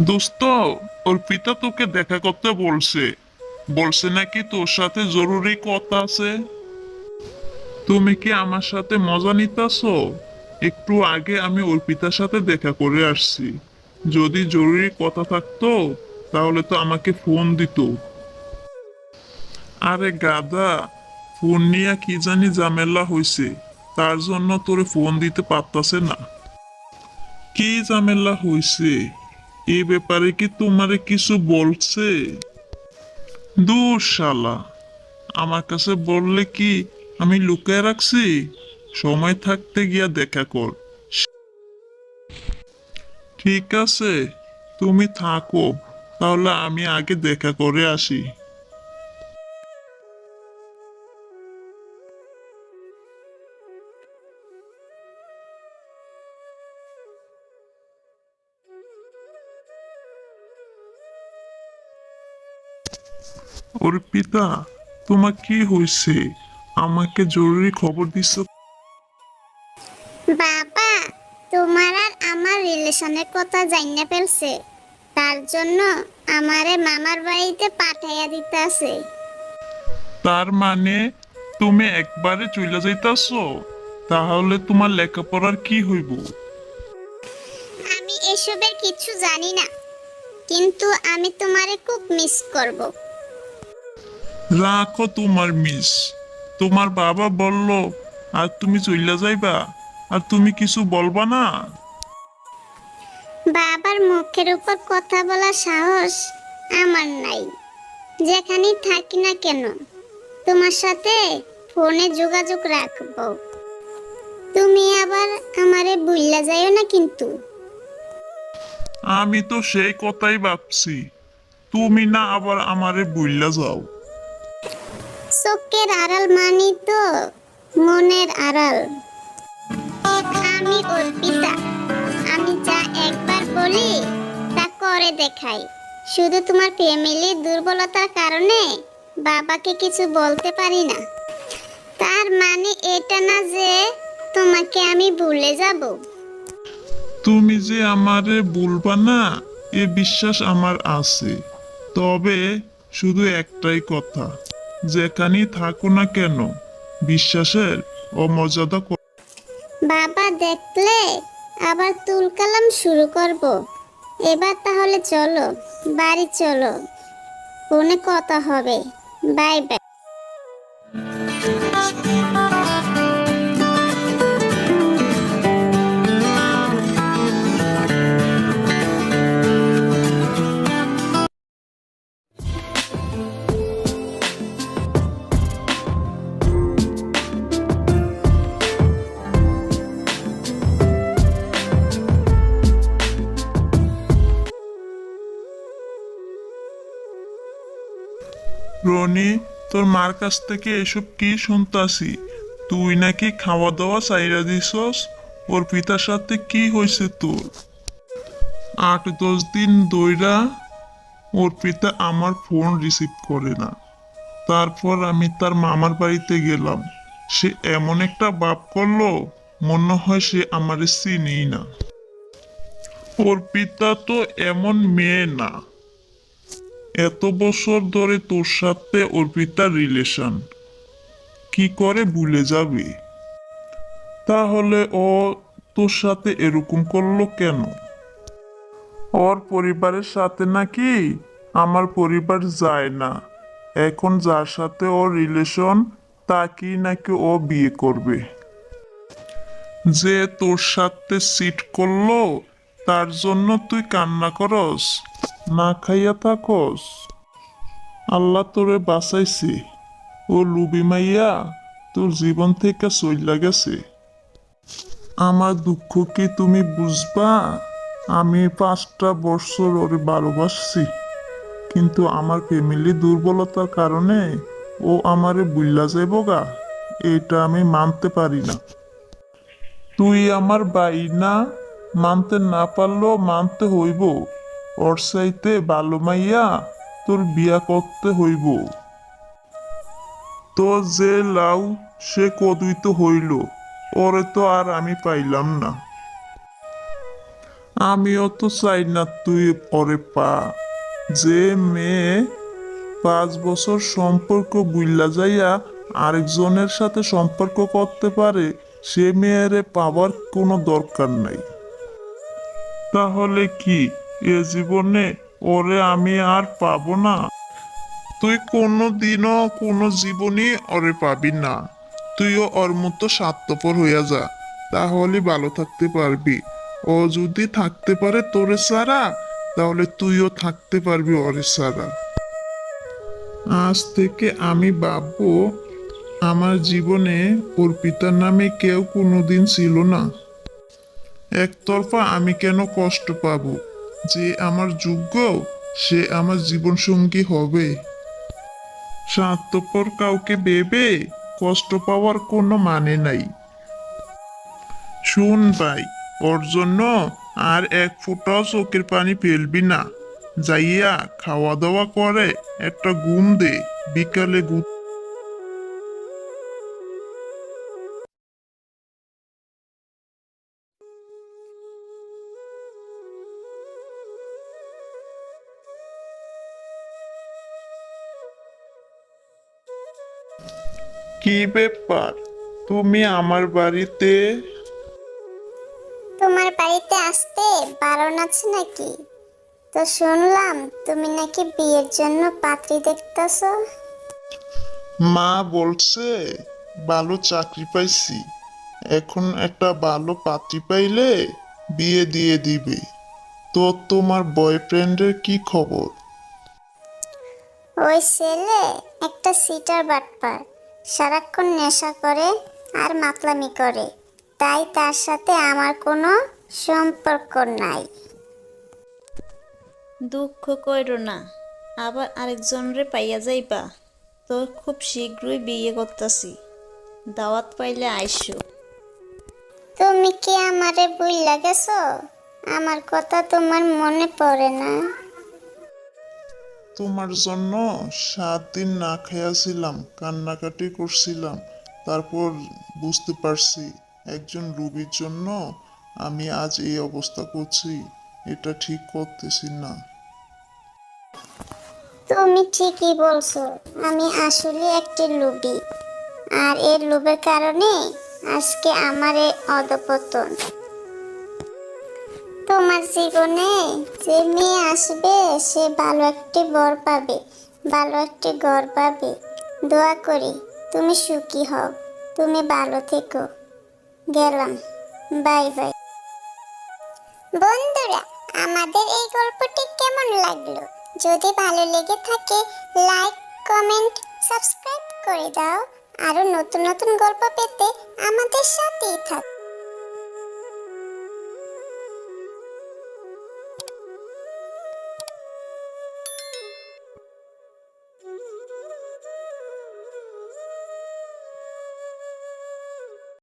দোস্ত, অর্পিতা তোকে দেখা করতে বলছে। বলছে নাকি তোর সাথে জরুরি কথা আছে। তুমি কি আমার সাথে মজা নিতেছো? একটু আগে আমি অর্পিতার সাথে দেখা করে আসছি। যদি জরুরি কথা থাকতো তাহলে তো আমাকে ফোন দিত। আরে গাদা, ফোন নিয়ে কি জানি ঝামেলা হয়েছে, তার জন্য তোরে ফোন দিতে পারতাছে না। কি ঝামেলা হয়েছে? এই ব্যাপারে কি তোমারে কিছু বলছে? দূর শালা, আমার কাছে বললে কি আমি লুকায় রাখছি? সময় থাকতে গিয়া দেখা কর। ঠিক আছে, তুমি থাকো, তাহলে আমি আগে দেখা করে আসি। অর্পিতা, তোমার কি হয়েছে? আমাকে জরুরি খবর দিচ্ছ। বাবা, তোমার আর আমার রিলেশনের কথা জাইনা ফেলছে। তার জন্য আমারে মামার বাড়িতে পাঠাইয়া দিতেছে। তার মানে তুমি একবারে চলে যাইতাছো? তাহলে তোমার লেখাপড়ার কি হইব? আমি এসবের কিছু জানি না, কিন্তু আমি তোমারে খুব মিস করব। রাখো তোমার মিস। তোমার বাবা বলল আর তুমি চইলা যাইবা, আর তুমি কিছু বলবা না? বাবার মুখের উপর কথা বলার সাহস আমার নাই। যেখানেই থাকি না কেন, তোমার সাথে ফোনে যোগাযোগ রাখবো। তুমি আবার আমারে ভুইল্লা যাইও না কিন্তু। আমি তো সেই কথাই ভাবছি, তুমি না আবার আমারে বুইল্লা যাও। চোখের আড়াল মানি তো মনের আড়াল। আমি অর্পিতা, আমি যা একবার বলি তা করে দেখাই। শুধু তোমার ফ্যামিলির দুর্বলতার কারণে বাবাকে কিছু বলতে পারি না। তার মানে এটা না যে তোমাকে আমি ভুলে যাব। তুমি যে আমারে বলবা না, এ বিশ্বাস আমার আছে। তবে শুধু একটাই কথা, যেখানেই থাকো না কেন, বিশ্বাসের অমর্যাদা বাবা দেখলে আবার তুলকালাম শুরু করব। এবার তাহলে চলো, বাড়ি চলো, ফোনে কথা হবে। Bye bye. রনি, তোর মার কাছ থেকে এসব কি শুনতাছি? তুই নাকি খাওয়া দাওয়া চাইরা দিছস? ওর পিতার সাথে কি হয়েছে তোর? 8-10 দিন ধইরা ওর পিতা আমার ফোন রিসিভ করে না। তারপর আমি তার মামার বাড়িতে গেলাম। সে এমন একটা ভাব করলো, মনে হয় সে আমারে চিনেই না। ওর পিতা তো এমন মেয়ে না। এত বছর ধরে তোর সাথে অর্পিতার রিলেশন, কি করে ভুলে যাবে? তাহলে ও তোর সাথে এরকম করলো কেন? ওর পরিবারের সাথে নাকি আমার পরিবার যায় না। এখন যার সাথে ওর রিলেশন তাকেই নাকি ও বিয়ে করবে। যে তোর সাথে সিট করলো, তার জন্য তুই কান্না করস, না খাইয়া থাকস? আল্লাহ তোরে বাঁচাইছে। ও লুবি মাইয়া তোর জীবন থেকে চইলা গেছে। আমার দুঃখ কি তুমি বুঝবা? আমি 5টা বছর ওরে ভালোবাসছি, কিন্তু আমার ফ্যামিলি দুর্বলতার কারণে ও আমারে বুইল্লা যাইব গা, এটা আমি মানতে পারি না। তুই আমার ভাই না, মানতে না পারলেও মানতে হইব। ওর চাইতে ভালো মাইয়া তোর বিয়া করতে হইব। তো যে লাউ সে কদুই তো হইল, ওরে তো আর আমি পাইলাম না। আমিও তো চাই না তুই পরে পা। যে মেয়ে 5 বছর সম্পর্ক বুইল্লা যাইয়া আরেকজনের সাথে সম্পর্ক করতে পারে, সে মেয়েরে পাবার কোনো দরকার নাই। তাহলে কি এ জীবনে ওরে আমি আর পাবো না? তুই কোনো দিনও কোনো জীবনই ওরে পাবি না। তুইও ওর মতো স্বার্থপর হইয়া যা, তাহলে ভালো থাকতে পারবি। ও যদি থাকতে পারে তোরে ছাড়া, তাহলে তুইও থাকতে পারবি ওরে ছাড়া। আজ থেকে আমি ভাববো আমার জীবনে অর্পিতার নামে কেউ কোনোদিন ছিল না। একতরফা আমি কেন কষ্ট পাবো? যে আমার যোগ্য, সে আমার জীবন সঙ্গী হবে। স্বার্থপর কাউকে ভেবে কষ্ট পাওয়ার কোনো মানে নাই। শুন ভাই, ওর জন্য আর এক ফোঁটাও চোখের পানি ফেলবি না। যাইয়া খাওয়া দাওয়া করে একটা ঘুম দে, বিকালে কি ব্যাপার? তুমি আমার বাড়িতে? তোমার বাড়িতে আসতে বারণ আছে নাকি? তো শুনলাম তুমি নাকি বিয়ের জন্য পাত্রী দেখতেছো। মা বলছে ভালো চাকরি পাইছি, এখন একটা ভালো পাত্রী পাইলে বিয়ে দিয়ে দিবে। তো তোমার বয়ফ্রেন্ডের কি খবর? ওই ছেলে একটা সিটার বাটপার, সারাক্ষণ নেশা করে আর মাতলামি করে, তাই তার সাথে আমার কোনো সম্পর্ক নাই। দুঃখ কইরো না, আবার আরেকজনরে পাইয়া যাইবা। তো খুব শীঘ্রই বিয়ে করতাছি, দাওয়াত পাইলে আইসো। তুমি কি আমারে বুইল্লা গেছো? আমার কথা তোমার মনে পড়ে না? তোমার জন্য 7 দিন না খাইয়াছিলাম, কান্নাকাটি করছিলাম। তারপর বুঝতে পারছি একজন রুগীর জন্য আমি আজ এই অবস্থা করছি, এটা ঠিক করতেছি না। তুমি ঠিকই বলছো, আমি আসলে একটি লোভী, আর এর লোভের কারণে আজকে আমার এই অধপতন। তোমার জীবনে যে মেয়ে আসবে সে ভালো একটি বর পাবে, ভালো একটি ঘর পাবে। দোয়া করি তুমি সুখী হও, তুমি ভালো থেকো। গেলাম, বাই বাই। বন্ধুরা, আমাদের এই গল্পটি কেমন লাগলো? যদি ভালো লেগে থাকে লাইক, কমেন্ট, সাবস্ক্রাইব করে দাও। আরো নতুন নতুন গল্প পেতে